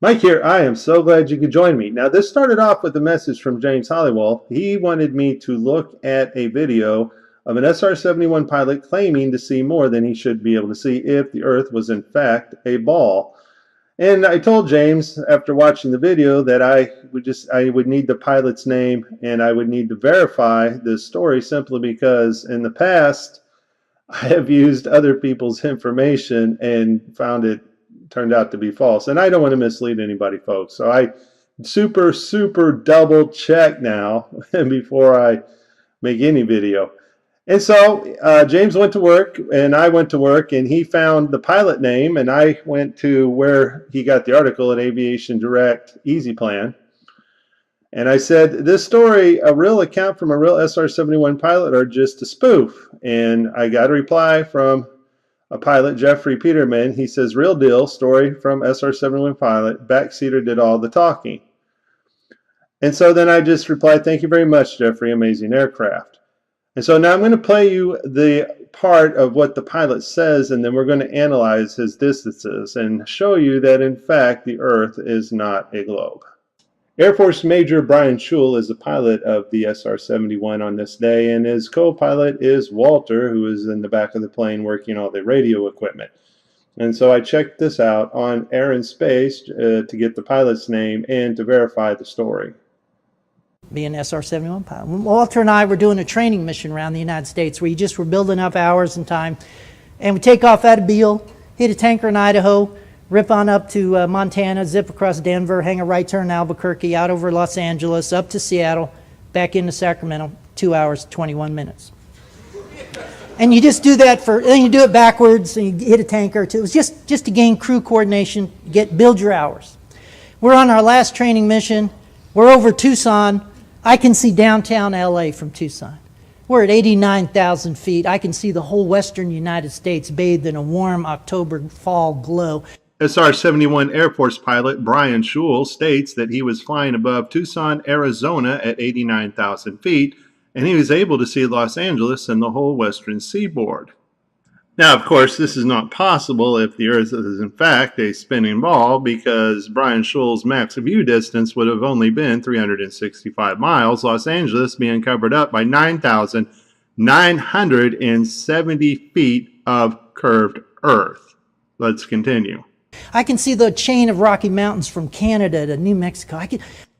Mike here. I am so glad you could join me. Now, this started off with a message from James Hollywell. He wanted me to look at a video of an SR71 pilot claiming to see more than he should be able to see if the Earth was in fact a ball. And I told James after watching the video that I would need the pilot's name and I would need to verify this story simply because in the past I have used other people's information and found it turned out to be false. And I don't want to mislead anybody, folks. So I super double check now before I make any video. And so James went to work and I went to work and he found the pilot name and I went to where he got the article at Aviation Direct Easy Plan. And I said, this story, a real account from a real SR71 pilot or just a spoof? And I got a reply from a pilot, Jeffrey Peterman. He says, real deal, story from SR71 pilot, backseater did all the talking. And so then I just replied, thank you very much, Jeffrey, amazing aircraft. And so now I'm going to play you the part of what the pilot says, and then we're going to analyze his distances and show you that, in fact, the Earth is not a globe. Air Force Major Brian Schul is the pilot of the SR-71 on this day, and his co-pilot is Walter, who is in the back of the plane working all the radio equipment. And so I checked this out on Air and Space to get the pilot's name and to verify the story. Being an SR-71 pilot. Walter and I were doing a training mission around the United States where you just were building up hours and time. And we take off out of Beale, hit a tanker in Idaho, rip on up to Montana, zip across Denver, hang a right turn in Albuquerque, out over Los Angeles, up to Seattle, back into Sacramento, 2 hours, 21 minutes. And you just do that then you do it backwards, and you hit a tanker or two. It was just to gain crew coordination, build your hours. We're on our last training mission. We're over Tucson. I can see downtown LA from Tucson. We're at 89,000 feet. I can see the whole western United States bathed in a warm October fall glow. SR-71 Air Force pilot Brian Schul states that he was flying above Tucson, Arizona at 89,000 feet, and he was able to see Los Angeles and the whole western seaboard. Now, of course, this is not possible if the Earth is in fact a spinning ball, because Brian Schul's max view distance would have only been 365 miles, Los Angeles being covered up by 9,970 feet of curved Earth. Let's continue. I can see the chain of Rocky Mountains from Canada to New Mexico.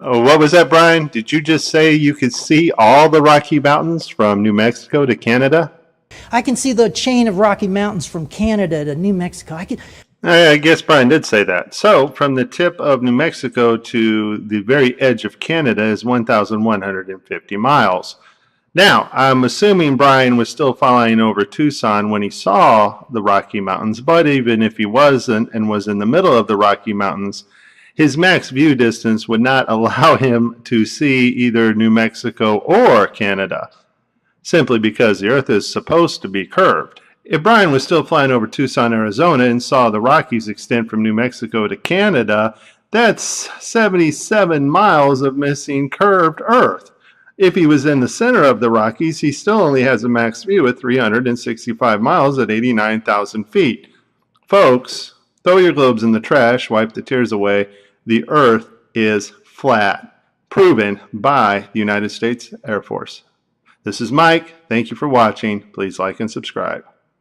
Oh, what was that, Brian? Did you just say you could see all the Rocky Mountains from New Mexico to Canada? I can see the chain of Rocky Mountains from Canada to New Mexico. I guess Brian did say that. So, from the tip of New Mexico to the very edge of Canada is 1,150 miles. Now, I'm assuming Brian was still flying over Tucson when he saw the Rocky Mountains, but even if he wasn't and was in the middle of the Rocky Mountains, his max view distance would not allow him to see either New Mexico or Canada, simply because the Earth is supposed to be curved. If Brian was still flying over Tucson, Arizona and saw the Rockies extend from New Mexico to Canada, that's 77 miles of missing curved Earth. If he was in the center of the Rockies, he still only has a max view at 365 miles at 89,000 feet. Folks, throw your globes in the trash, wipe the tears away. The Earth is flat, proven by the United States Air Force. This is Mike. Thank you for watching. Please like and subscribe.